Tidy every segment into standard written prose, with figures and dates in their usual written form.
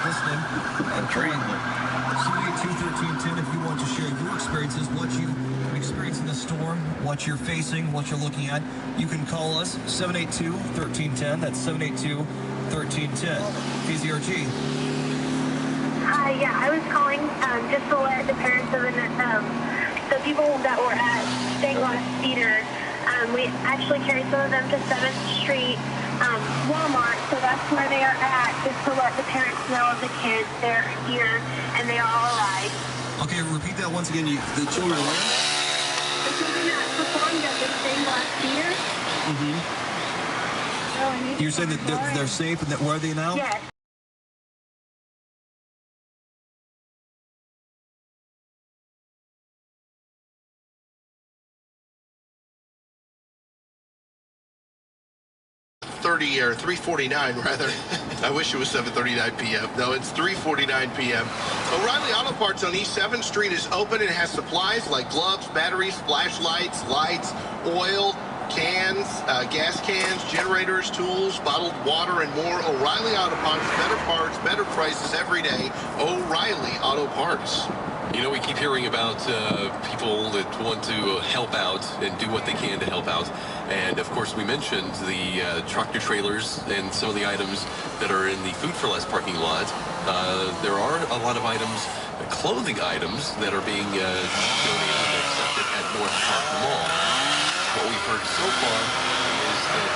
listening and calling 782-1310 if you want to share your experiences, what you experience in the storm, what you're facing, what you're looking at. You can call us 782-1310. That's 782-1310. KZRG. Hi, yeah, I was calling just to let the parents of the people that were at Stained Glass Theater. We actually carried some of them to 7th Street Walmart, so that's where they are at, just to let the parents know of the kids. They're here, and they are all right. Okay, repeat that once again. The children are where? The children that performed at the Stained Glass Theater. Mm-hmm. You're saying that they're safe, and that where are they now? Yes. Or 3:49 rather. I wish it was 7:39 p.m. No, it's 3:49 p.m. O'Reilly Auto Parts on East 7th Street is open and has supplies like gloves, batteries, flashlights, lights, oil, cans, gas cans, generators, tools, bottled water, and more. O'Reilly Auto Parts, better prices every day. O'Reilly Auto Parts. You know, we keep hearing about people that want to help out and do what they can to help out. And, of course, we mentioned the tractor trailers and some of the items that are in the Food for Less parking lot. There are a lot of items, clothing items, that are being donated and accepted at North Park Mall. What we've heard so far is that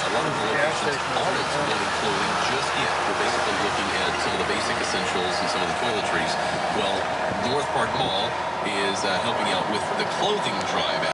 a lot of the locations aren't donating clothing just yet. We're basically looking at some of the basic essentials and some of the toiletries. Well, North Park Mall is helping out with the clothing drive.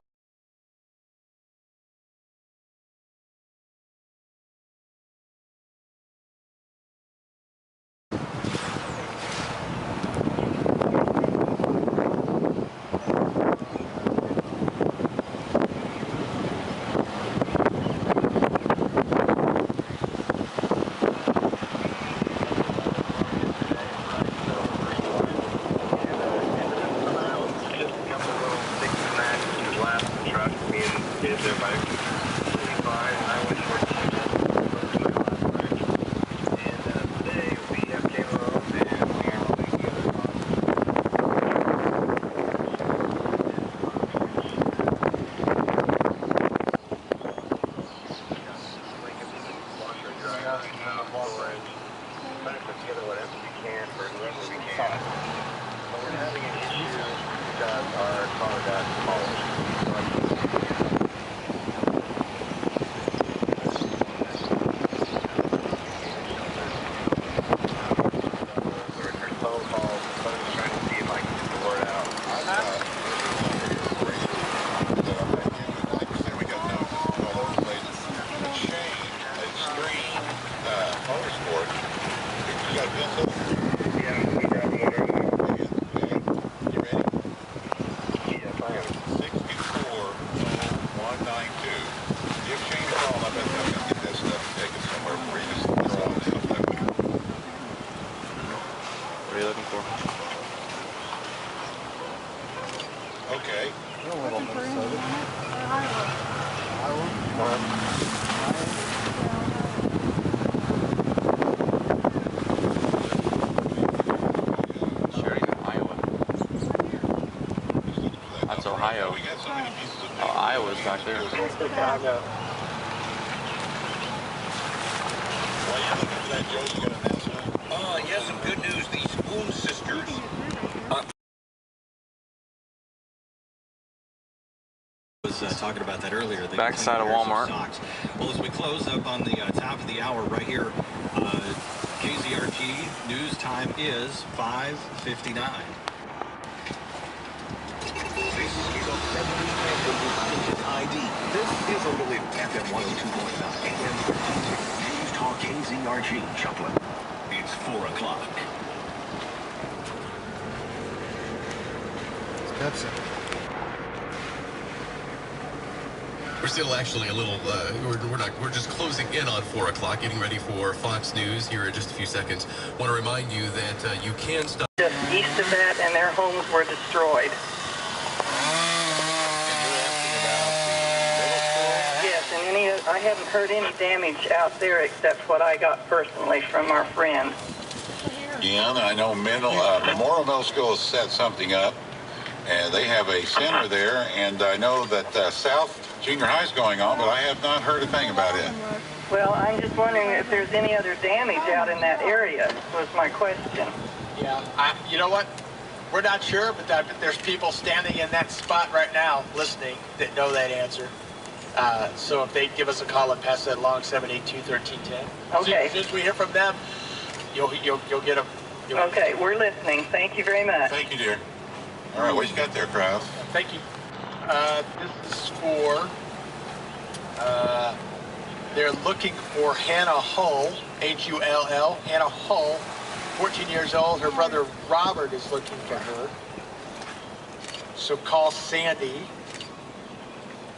Okay. That's Ohio. Iowa's back there. Chicago. While you're looking for that, Joe, you got an announcement? Yes, some good news. The Spoon Sisters. Was talking about that earlier. Backside of Walmart. Well, as we close up on the top of the hour right here, KZRG news time is 5:59. ID. This is Unreleased FM 102.9 AM News Talk KZRG Joplin. It's 4 o'clock. That's it. We're still actually a little, we're just closing in on 4 o'clock, getting ready for Fox News here in just a few seconds. Want to remind you that you can stop. Just east of that, and their homes were destroyed. Yes, and I haven't heard any damage out there except what I got personally from our friend. again. I know Memorial Middle School has set something up, and they have a center there, and I know that South Junior High is going on, but I have not heard a thing about it. Well, I'm just wondering if there's any other damage out in that area, was my question. Yeah, you know what? We're not sure, but there's people standing in that spot right now listening that know that answer. So if they give us a call and pass that along, 782-1310. Okay. As soon as we hear from them, you'll get them. Okay, we're listening. Thank you very much. Thank you, dear. All right, what you got there, Krause? Thank you. This is for, they're looking for Hannah Hull, Hull, Hannah Hull, 14 years old. Her brother Robert is looking for her. So call Sandy,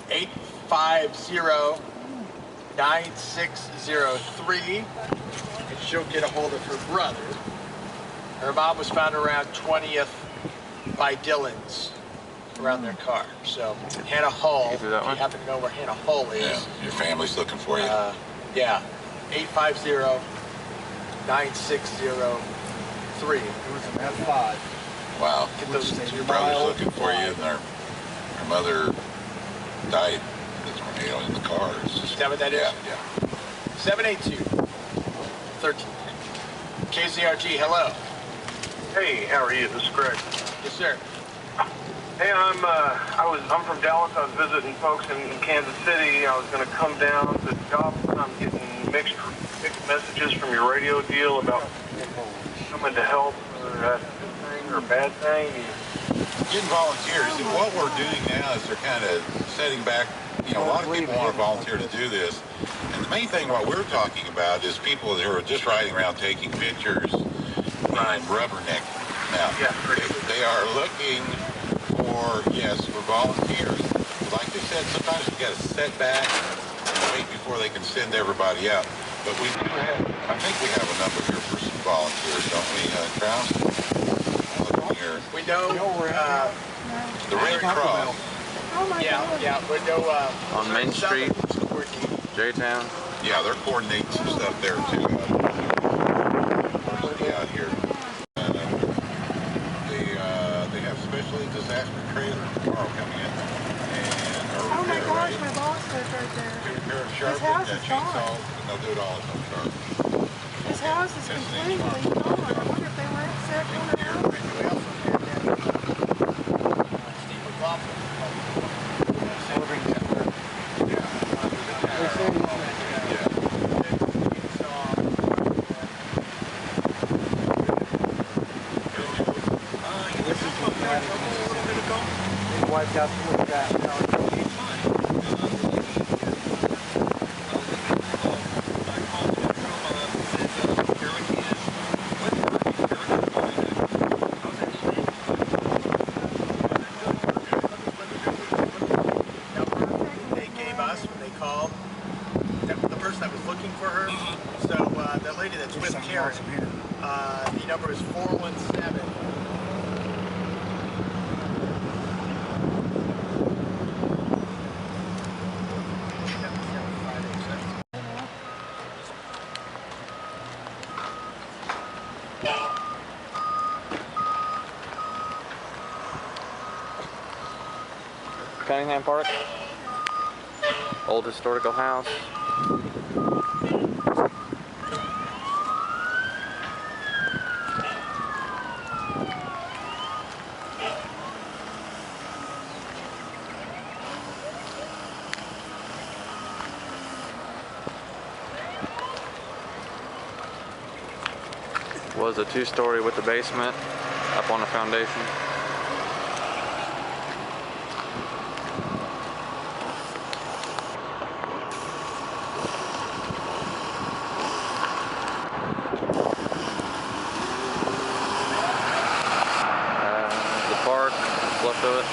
850-9603, and she'll get a hold of her brother. Her mom was found around 20th by Dillon's around their car. So Hannah Hull, if you happen to know where Hannah Hull is. Yeah, your family's looking for you. Yeah, 850-9603. Wow. Get those Your brother's looking for you, and her mother died in the car. Is that what that is? Yeah. 782-13. KZRG, hello. Hey, how are you? This is Greg. Yes, sir. Hey, I'm from Dallas. I was visiting folks in Kansas City. I was going to come down to Joplin. I'm getting mixed messages from your radio deal about coming to help. That's a good thing or a bad thing. Getting volunteers. And what we're doing now is they're kind of setting back. A lot of people want to volunteer to do this. And the main thing what we're talking about is people who are just riding around taking pictures and rubbernecking. Now, they are looking for volunteers. Like they said, sometimes we got to set back and wait before they can send everybody out. But we do have, I think we have a number here for some volunteers, don't we, Krause? Here. We know the Red Cross. Yeah, we know on Main Street, J-Town. Yeah, they're coordinating some stuff there too. Out here. They have specially disaster trailers tomorrow coming in. And oh my gosh, my boss lives right there. His house is gone. Chainsaws, and they'll do it all at no charge. His house is completely gone. I wonder if they were set on it out. Wiped out the gas. They gave us when they called the person that was looking for her. So the lady that's with Karen, the number is 417. Cunningham Park, old historical house. Was a two-story with the basement up on the foundation. The park, left of it.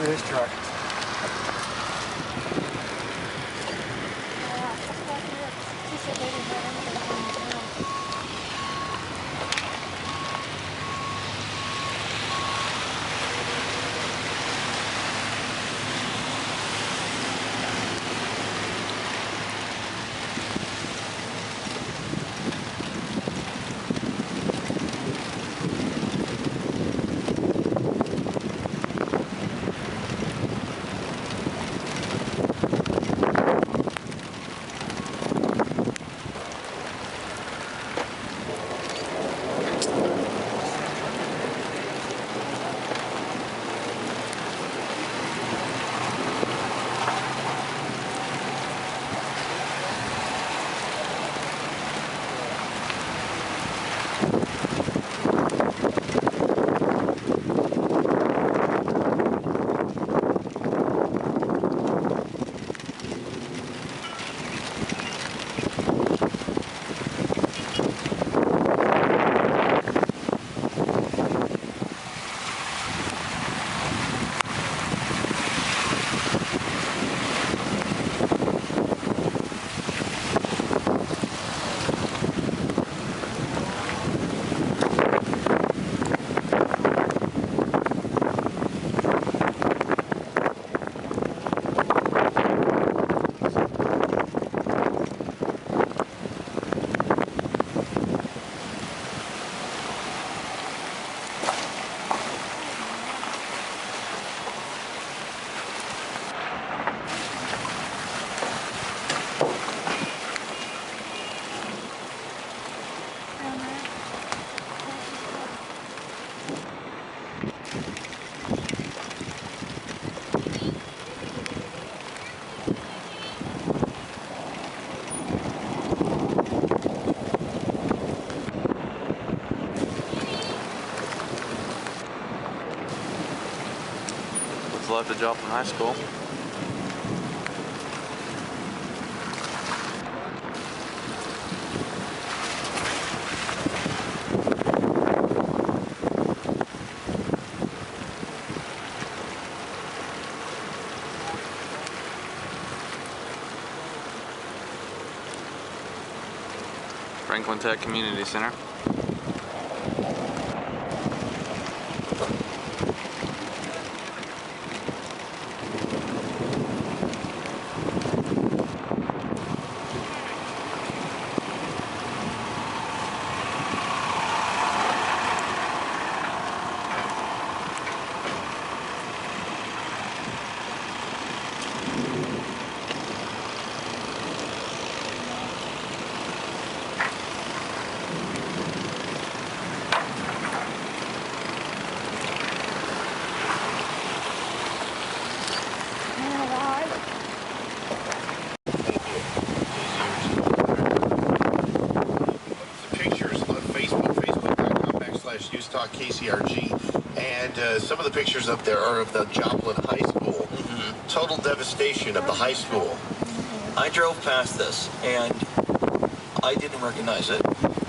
to his truck. He said they didn't have anything in town. What's left of Joplin High School. Franklin Tech Community Center. KCRG, and some of the pictures up there are of the Joplin High School. Total devastation of the high school. I drove past this and I didn't recognize it.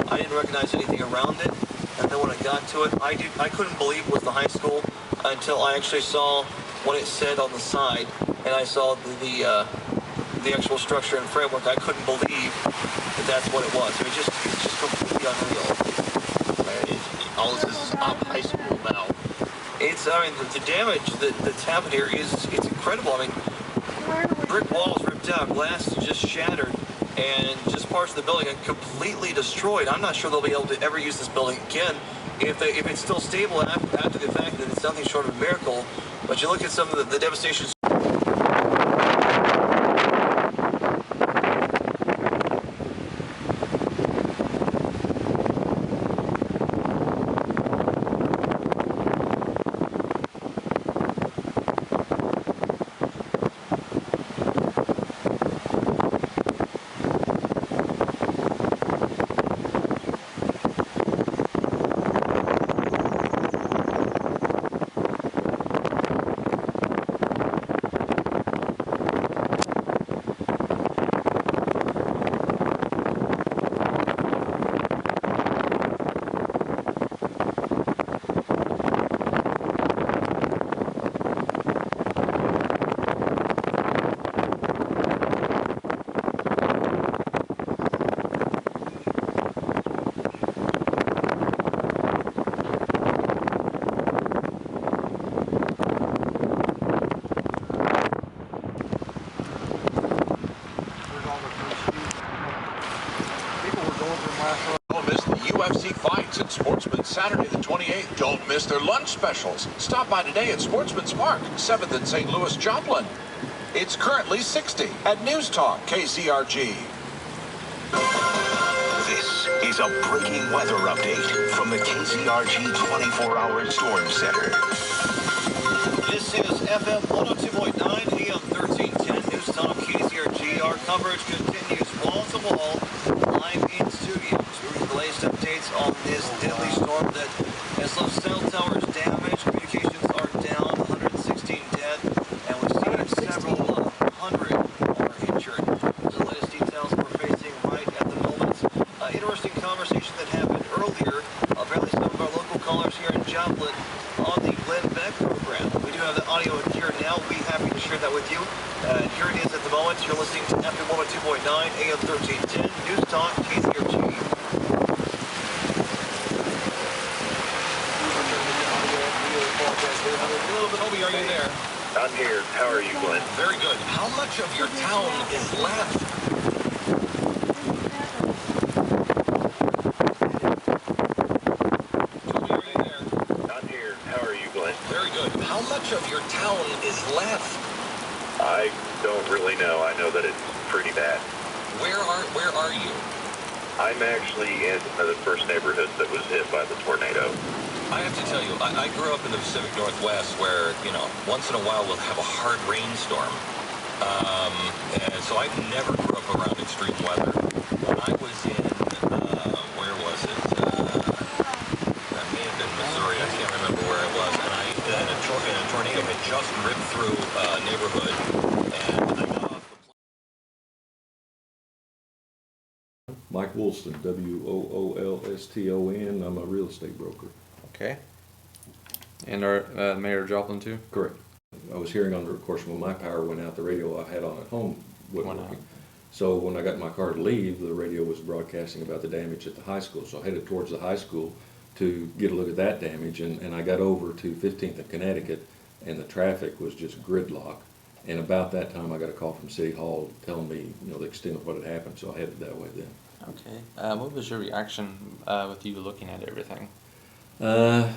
I didn't recognize anything around it, and then when I got to it, I couldn't believe it was the high school until I actually saw what it said on the side, and I saw the actual structure and framework. I couldn't believe that that's what it was. It's just completely unreal. All this is up high school now. I mean, the damage that's happened here it's incredible. I mean, brick walls ripped out, glass just shattered, and just parts of the building are completely destroyed. I'm not sure they'll be able to ever use this building again if it's still stable after the fact that it's nothing short of a miracle. But you look at some of the devastation. Saturday the 28th. Don't miss their lunch specials. Stop by today at Sportsman's Park, 7th and St. Louis, Joplin. It's currently 60 at News Talk KCRG. This is a breaking weather update from the KCRG 24-hour Storm Center. This is FM 102.9, AM 1310, News Talk KCRG. Our coverage continues wall to wall, live in studios. We bring the latest updates on this deadly storm that has left cell towers damaged, communications are down, 116 dead, and we've seen several hundred are injured. The latest details we're facing right at the moment. Interesting conversation that happened earlier. Apparently some of our local callers here in Joplin on the Glenn Beck program. We do have the audio here now. We're happy to share that with you. Here it is at the moment. You're listening to FM 102.9, AM 1310, News Talk, KCRG. Obi, are you there? I'm here. How are you, Glenn? Very good. How much of your town is left? I'm here. How are you, Glenn? Very good. How much of your town is left? I don't really know. I know that it's pretty bad. Where are you? I'm actually in the first neighborhood that was hit by the tornado. I have to tell you, I grew up in the Pacific Northwest where, once in a while we'll have a hard rainstorm. And so I never grew up around extreme weather. When I was in, where was it? That may have been Missouri. I can't remember where it was. And a tornado had just ripped through a neighborhood. And I got off the Mike Woolston, Woolston. I'm a real estate broker. Okay. And our Mayor Joplin too? Correct. I was hearing of course, when my power went out, the radio I had on at home wasn't working. So when I got in my car to leave, the radio was broadcasting about the damage at the high school. So I headed towards the high school to get a look at that damage, and I got over to 15th and Connecticut, and the traffic was just gridlock. And about that time, I got a call from City Hall telling me, the extent of what had happened. So I headed that way then. Okay. What was your reaction with you looking at everything? Of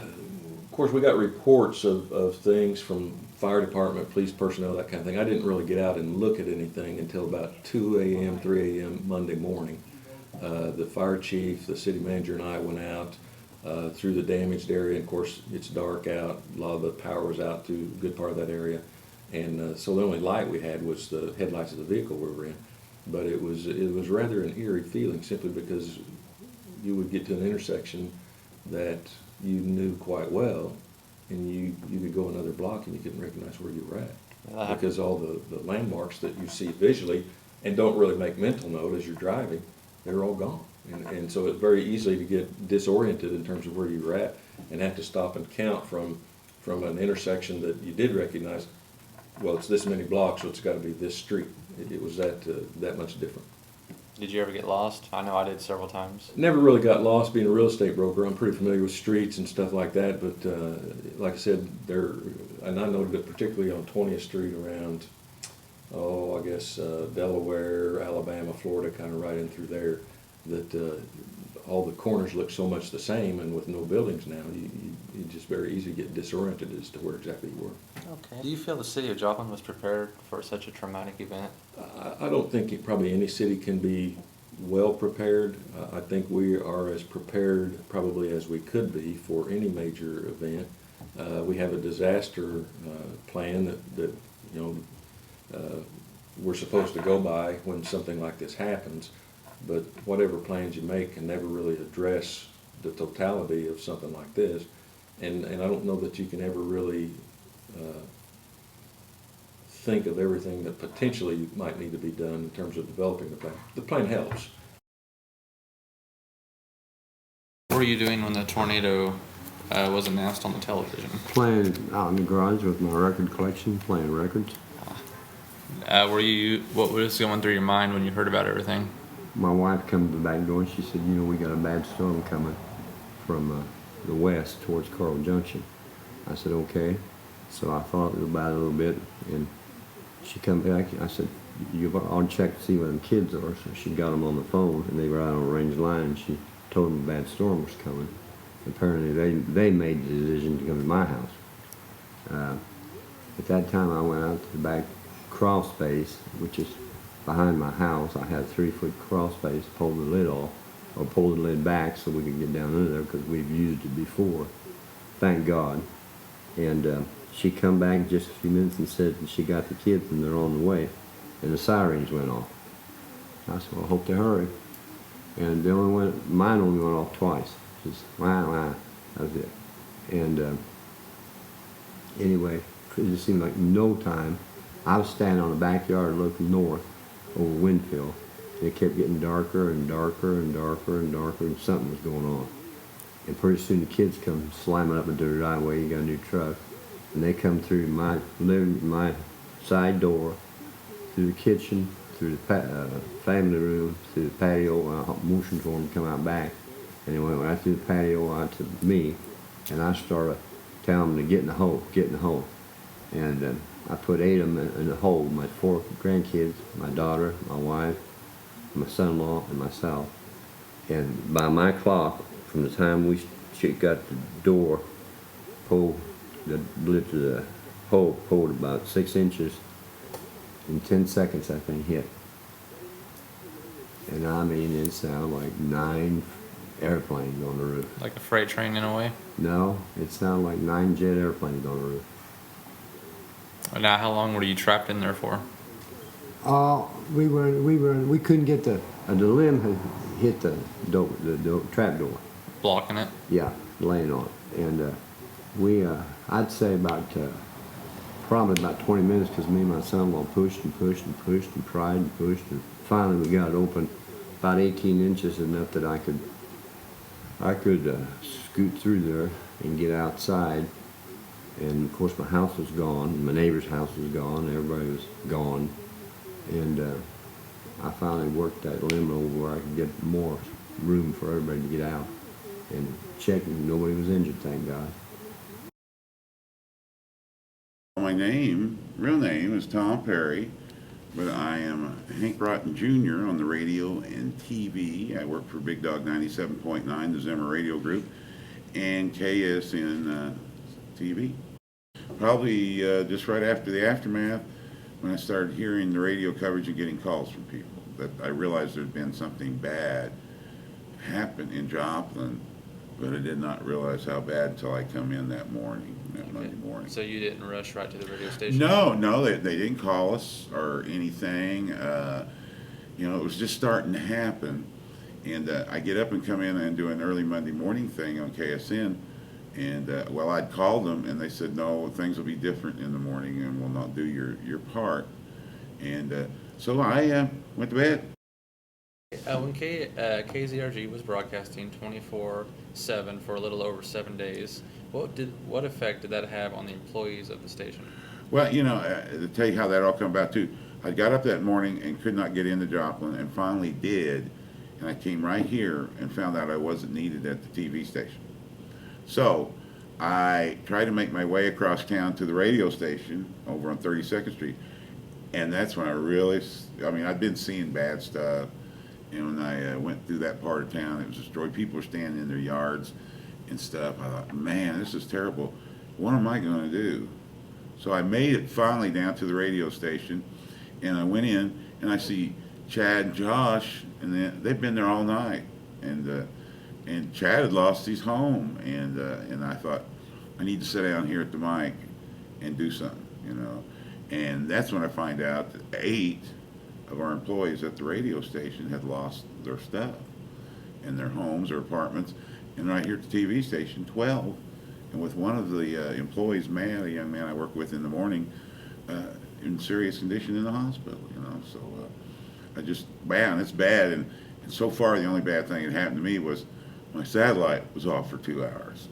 course, we got reports of things from fire department, police personnel, that kind of thing. I didn't really get out and look at anything until about 2 a.m., 3 a.m. Monday morning. The fire chief, the city manager, and I went out through the damaged area. Of course, it's dark out. A lot of the power was out to a good part of that area. And so the only light we had was the headlights of the vehicle we were in. But it was rather an eerie feeling, simply because you would get to an intersection that you knew quite well, and you could go another block and you couldn't recognize where you were at, because all the landmarks that you see visually and don't really make mental note as you're driving, they're all gone. And so it's very easy to get disoriented in terms of where you were at and have to stop and count from an intersection that you did recognize. Well, it's this many blocks, so it's got to be this street. It was that much different. Did you ever get lost? I know I did several times. Never really got lost being a real estate broker. I'm pretty familiar with streets and stuff like that, but like I said, and I noted it particularly on 20th Street around, I guess Delaware, Alabama, Florida, kind of right in through there, that all the corners look so much the same, and with no buildings now, you just very easy to get disoriented as to where exactly you were. Okay. Do you feel the city of Joplin was prepared for such a traumatic event? I don't think probably any city can be well prepared. I think we are as prepared probably as we could be for any major event. We have a disaster plan that we're supposed to go by when something like this happens, but whatever plans you make can never really address the totality of something like this, and I don't know that you can ever really think of everything that potentially might need to be done in terms of developing the plan. The plan helps. What were you doing when the tornado was announced on the television? Playing out in the garage with my record collection, playing records. What was going through your mind when you heard about everything? My wife come to the back door and she said, we got a bad storm coming from the west towards Coral Junction. I said, okay. So I thought about it a little bit, and she come back. I said, I'll check to see where the kids are. So she got them on the phone, and they were out on a range line. She told them a bad storm was coming. Apparently they made the decision to come to my house. At that time I went out to the back crawl space, which is behind my house. I had a 3-foot crawl space, pulled the lid off, or pulled the lid back so we could get down under there because we've used it before. Thank God. And she come back just a few minutes and said she got the kids and they're on the way. And the sirens went off. I said, well, I hope they hurry. And mine only went off twice. Just wah, wah. That was it. And anyway, it just seemed like no time. I was standing on the backyard looking north over Winfield. And it kept getting darker and darker and darker and darker, and something was going on. And pretty soon the kids come slamming up into the driveway. You got a new truck. And they come through my side door, through the kitchen, through the family room, through the patio. I motioned for them to come out back. And they went right through the patio out to me. And I started telling them to get in the hole, get in the hole. And I put 8 of them in the hole, my 4 grandkids, my daughter, my wife, my son-in-law, and myself. And by my clock, from the time she got the door pulled, the lid to the hole pulled about 6 inches, in 10 seconds that thing hit. And I mean, it sounded like 9 airplanes on the roof. Like a freight train in a way? No, it sounded like 9 jet airplanes on the roof. Now, how long were you trapped in there for? We couldn't get the limb had hit the trap door. Blocking it? Yeah, laying on it. And I'd say probably about 20 minutes, because me and my son-in-law pushed and pushed and pushed and tried and pushed, and finally we got it open about 18 inches, enough that I could scoot through there and get outside. And of course my house was gone, my neighbor's house was gone, everybody was gone. And I finally worked that limb over where I could get more room for everybody to get out. And checking, nobody was injured, thank God. My real name is Tom Perry, but I am Hank Broughton Jr. on the radio and TV. I work for Big Dog 97.9, the Zimmer Radio Group, and KSN TV. Probably just right after the aftermath, when I started hearing the radio coverage and getting calls from people, that I realized there'd been something bad happen in Joplin, but I did not realize how bad until I come in that morning, Monday morning. So you didn't rush right to the radio station? No, they didn't call us or anything. You know, it was just starting to happen. And I get up and come in and do an early Monday morning thing on KSN. And well, I'd called them and they said, no, things will be different in the morning and we'll not do your part. And so I went to bed. When KZRG was broadcasting 24/7 for a little over 7 days, what effect did that have on the employees of the station? Well, you know, to tell you how that all came about too, I got up that morning and could not get into Joplin, and finally did, and I came right here and found out I wasn't needed at the TV station. So I tried to make my way across town to the radio station over on 32nd Street, and that's when I'd been seeing bad stuff. And when I went through that part of town, it was destroyed. People were standing in their yards and stuff. I thought, man, this is terrible. What am I going to do? So I made it finally down to the radio station, and I went in, and I see Chad and Josh, and they've been there all night. And Chad had lost his home, and I thought, I need to sit down here at the mic and do something, you know. And that's when I find out that 8 of our employees at the radio station had lost their stuff in their homes or apartments, and right here at the TV station, 12. And with one of the employees, a young man I work with in the morning, in serious condition in the hospital, you know. So it's bad. And so far, the only bad thing that happened to me was my satellite was off for 2 hours.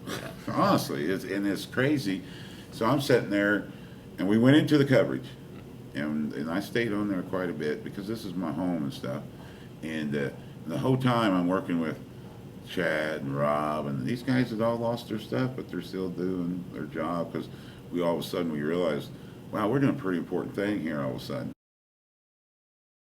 Honestly, it's crazy. So I'm sitting there, and we went into the coverage. And I stayed on there quite a bit because this is my home and stuff. And the whole time I'm working with Chad and Rob, and these guys had all lost their stuff, but they're still doing their job, because all of a sudden we realized, wow, we're doing a pretty important thing here all of a sudden.